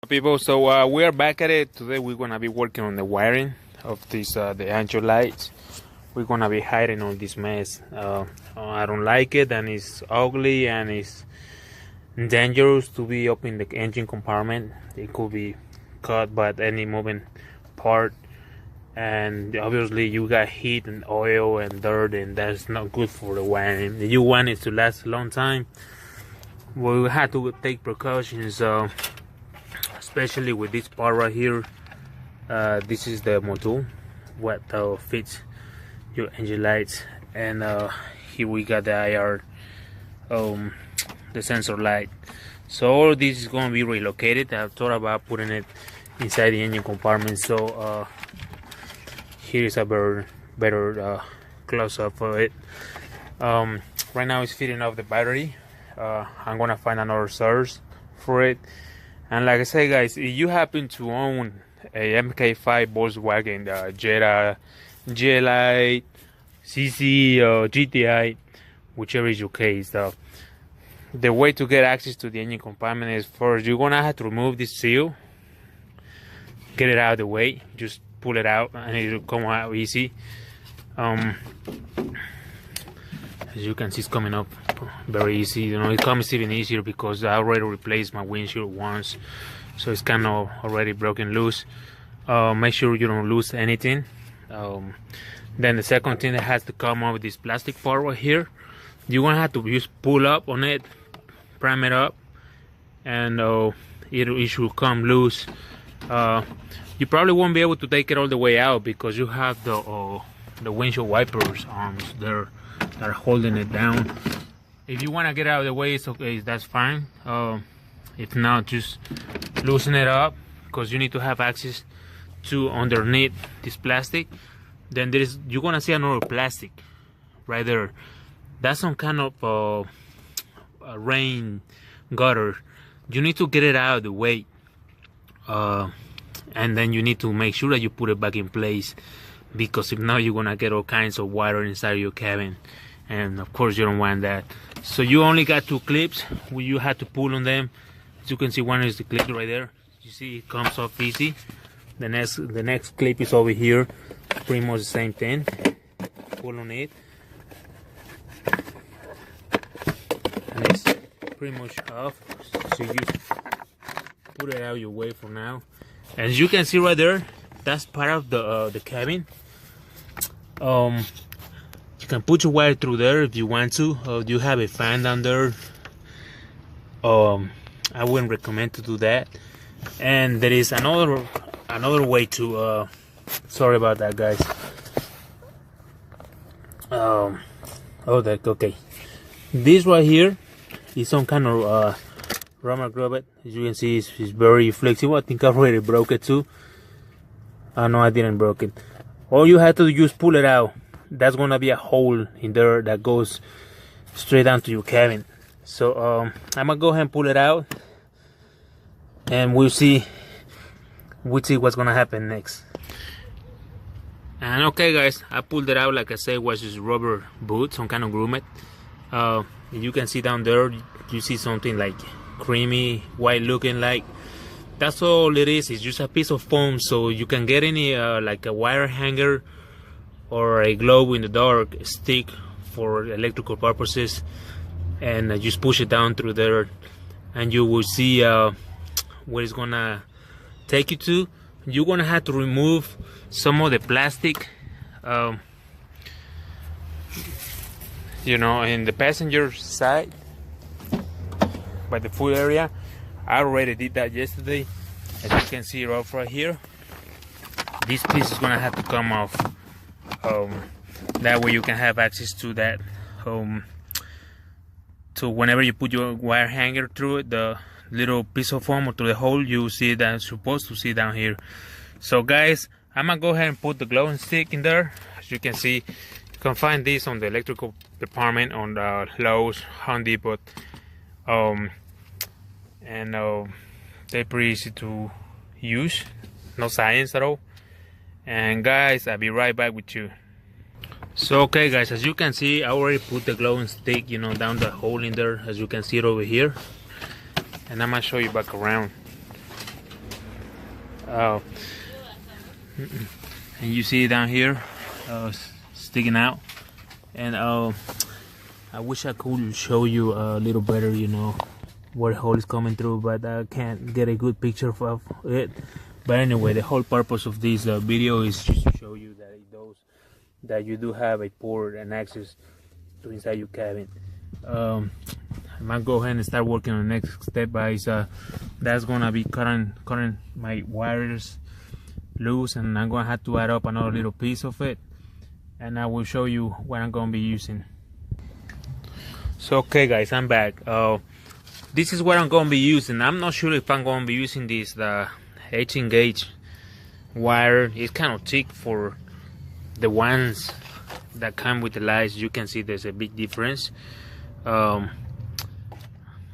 People, so we are back at it. Today we're gonna be working on the wiring of this the ancho lights. We're gonna be hiding all this mess. I don't like it, and it's ugly, and it's dangerous to be up in the engine compartment. It could be cut by any moving part, and obviously you got heat and oil and dirt, and that's not good for the wiring. You want it to last a long time. We had to take precautions. Especially with this part right here. This is the module what fits your engine lights, and here we got the IR, the sensor light. So all this is going to be relocated. I thought about putting it inside the engine compartment. So here is a better close-up of it. Right now it's feeding off the battery. I'm gonna find another source for it. And like I say, guys, if you happen to own a mk5 Volkswagen, Jetta, GLI, CC, or GTI, whichever is your case, the way to get access to the engine compartment is first you're gonna have to remove this seal, get it out of the way, just pull it out, and it'll come out easy. As you can see, it's coming up very easy. You know, it comes even easier because I already replaced my windshield once, so it's kind of already broken loose. Make sure you don't lose anything. Then the second thing that has to come off with this plastic part right here, you're gonna have to just pull up on it, prime it up, and it should come loose. You probably won't be able to take it all the way out because you have the windshield wipers arms there that are holding it down. If you want to get out of the way, it's okay, that's fine. If not, just loosen it up because you need to have access to underneath this plastic. Then you're gonna see another plastic right there. That's some kind of a rain gutter. You need to get it out of the way, and then you need to make sure that you put it back in place, because if not, you're gonna get all kinds of water inside your cabin, and of course you don't want that. So you only got two clips where you have to pull on them. As you can see, one is the clip right there. You see it comes off easy. The next clip is over here, pretty much the same thing. Pull on it, and it's pretty much off. So you put it out your way for now. As you can see right there, that's part of the cabin. You can put your wire through there if you want to. You have a fan down there. I wouldn't recommend to do that. And there is another way to. Sorry about that, guys. Okay. This right here is some kind of rubber grommet. As you can see, it's very flexible. I think I already broke it too. No, I didn't broke it. All you have to do is pull it out. That's gonna be a hole in there that goes straight down to your cabin. So I'm gonna go ahead and pull it out, and we'll see what's gonna happen next. And okay, guys, I pulled it out. Like I said, it was just rubber boot, some kind of grommet. You can see down there, you see something like creamy white looking like. That's all it is. It's just a piece of foam, so you can get any like a wire hanger or a glow in the dark stick for electrical purposes, and just push it down through there, and you will see where it's gonna take you to. You're gonna have to remove some of the plastic, you know, in the passenger side by the full area. I already did that yesterday. As you can see right here, this piece is gonna have to come off. That way you can have access to that. So whenever you put your wire hanger through it, the little piece of foam or through the hole, you see that it's supposed to see down here. So guys, I'm gonna go ahead and put the glowing stick in there. As you can see, you can find this on the electrical department on the Lowe's, Home Depot, and they're pretty easy to use, no science at all. And guys, I'll be right back with you. So okay, guys, as you can see, I already put the glowing stick, you know, down the hole in there, as you can see it over here. And I'm gonna show you back around. uh, and you see it down here sticking out. And I wish I could show you a little better, you know, where the hole is coming through, but I can't get a good picture of it. But anyway, the whole purpose of this video is just to show you that you do have a port and access to inside your cabin. I might go ahead and start working on the next step, guys. That's gonna be cutting my wires loose, and I'm gonna have to add up another little piece of it, and I will show you what I'm gonna be using. So okay guys, I'm back. This is what I'm gonna be using. I'm not sure if I'm gonna be using the 18 gauge wire. It's kind of thick for the ones that come with the lights. You can see there's a big difference. I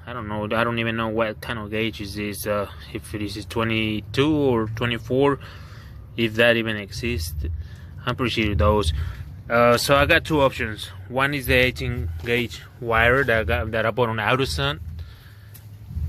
don't know, I don't even know what kind of gauge is this, if it is 22 or 24, if that even exists. I'm pretty sure those. So I got two options. One is the 18 gauge wire that I bought on AutoZone,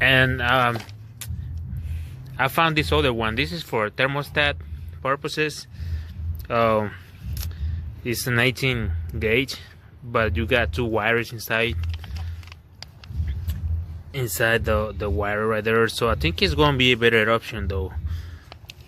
and I found this other one. This is for thermostat purposes. It's an 18 gauge, but you got two wires inside the wire right there. So I think it's gonna be a better option though.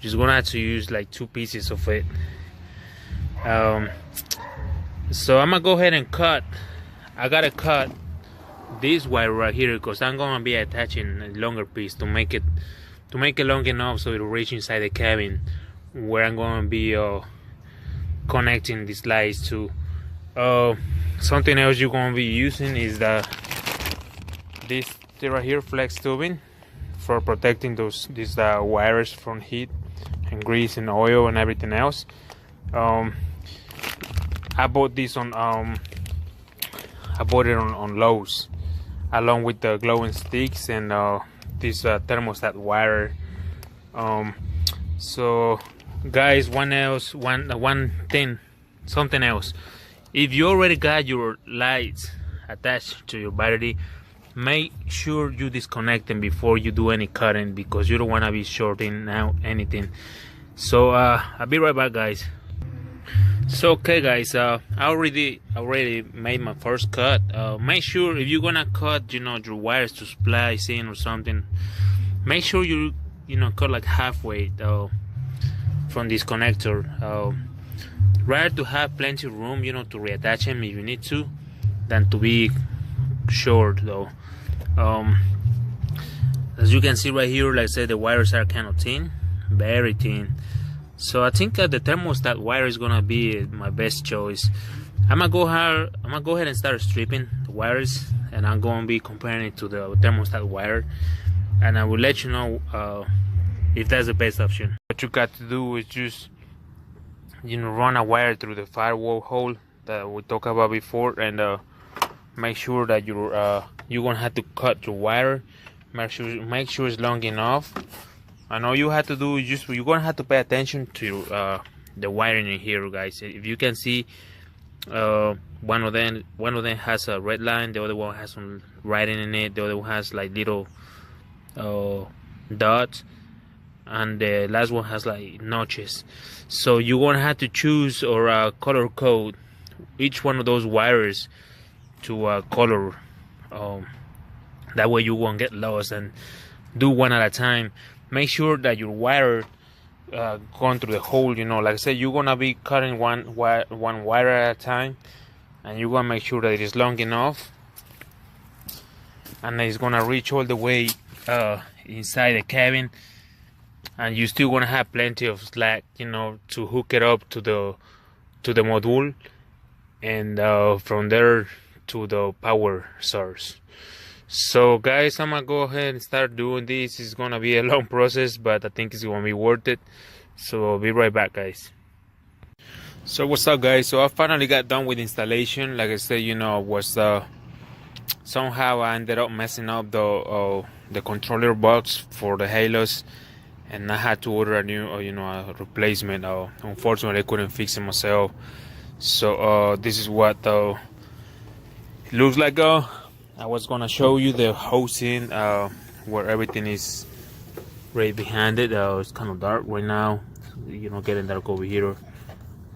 Just gonna have to use like two pieces of it. So I'm gonna go ahead and cut. I gotta cut this wire right here because I'm gonna be attaching a longer piece to make it long enough so it'll reach inside the cabin where I'm gonna be connecting these lights to. Something else you're gonna be using is this right here, flex tubing, for protecting these wires from heat and grease and oil and everything else. I bought this on I bought it on Lowe's, along with the glowing sticks and this thermostat wire. So guys, something else. If you already got your lights attached to your battery, make sure you disconnect them before you do any cutting, because you don't want to be shorting out anything. So I'll be right back, guys. So okay guys, I already made my first cut. Make sure if you're gonna cut, you know, your wires to splice in or something, make sure you cut like halfway from this connector. Rather to have plenty of room, you know, to reattach them if you need to, than to be short though. As you can see right here, like I said, the wires are kind of thin, very thin. So I think the thermostat wire is gonna be my best choice. I'm gonna go ahead and start stripping the wires, and I'm gonna be comparing it to the thermostat wire, and I will let you know if that's the best option. What you got to do is just, you know, run a wire through the firewall hole that we talked about before, and make sure that you're gonna have to cut your wire. Make sure it's long enough. And all you have to do is you're gonna have to pay attention to the wiring in here, guys. If you can see, one of them has a red line, the other one has some writing in it, the other one has like little dots, and the last one has like notches. So you're gonna have to choose or color code each one of those wires to color. That way you won't get lost, and do one at a time. Make sure that your wire going through the hole. You know, like I said, you're gonna be cutting one wire at a time, and you're gonna make sure that it is long enough, and it's gonna reach all the way inside the cabin, and you still gonna have plenty of slack, you know, to hook it up to the module, and from there to the power source. So guys, I'm gonna go ahead and start doing this. It's gonna be a long process, but I think it's gonna be worth it. So I'll be right back, guys. So what's up, guys? So I finally got done with installation. Like I said, you know, was somehow I ended up messing up the controller box for the Halos, and I had to order a new a replacement. Unfortunately I couldn't fix it myself. So this is what it looks like. I was gonna show you the housing where everything is right behind it. It's kind of dark right now, getting dark over here,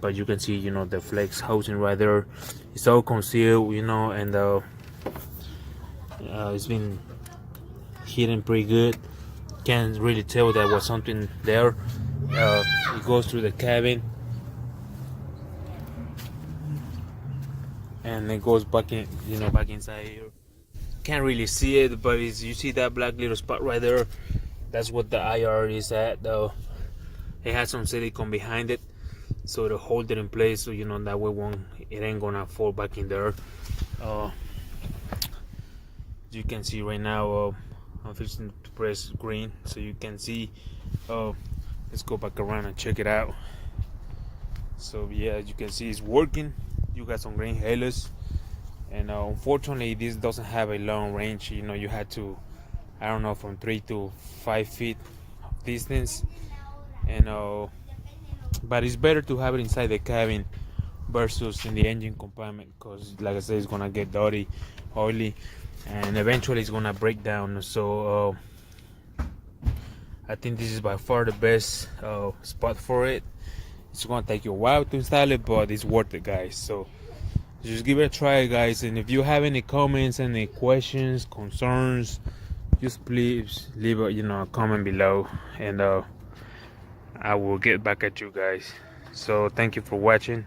but you can see the flex housing right there. It's all concealed, and it's been hidden pretty good. Can't really tell that was something there. It goes through the cabin and it goes back in, back inside here. Can't really see it, but you see that black little spot right there. That's what the IR is at, though. It has some silicone behind it, so to hold it in place, so that way it ain't gonna fall back in there. You can see right now, I'm fixing to press green, so you can see. Let's go back around and check it out. So yeah, you can see it's working. You got some green halos, and unfortunately this doesn't have a long range. You had to, I don't know, from 3 to 5 feet distance, and but it's better to have it inside the cabin versus in the engine compartment, because like I said, it's gonna get dirty, oily, and eventually it's gonna break down. So I think this is by far the best spot for it. It's gonna take you a while to install it, but it's worth it, guys. So just give it a try, guys. And if you have any comments, any questions, concerns, just please leave a comment below, and I will get back at you guys. So thank you for watching.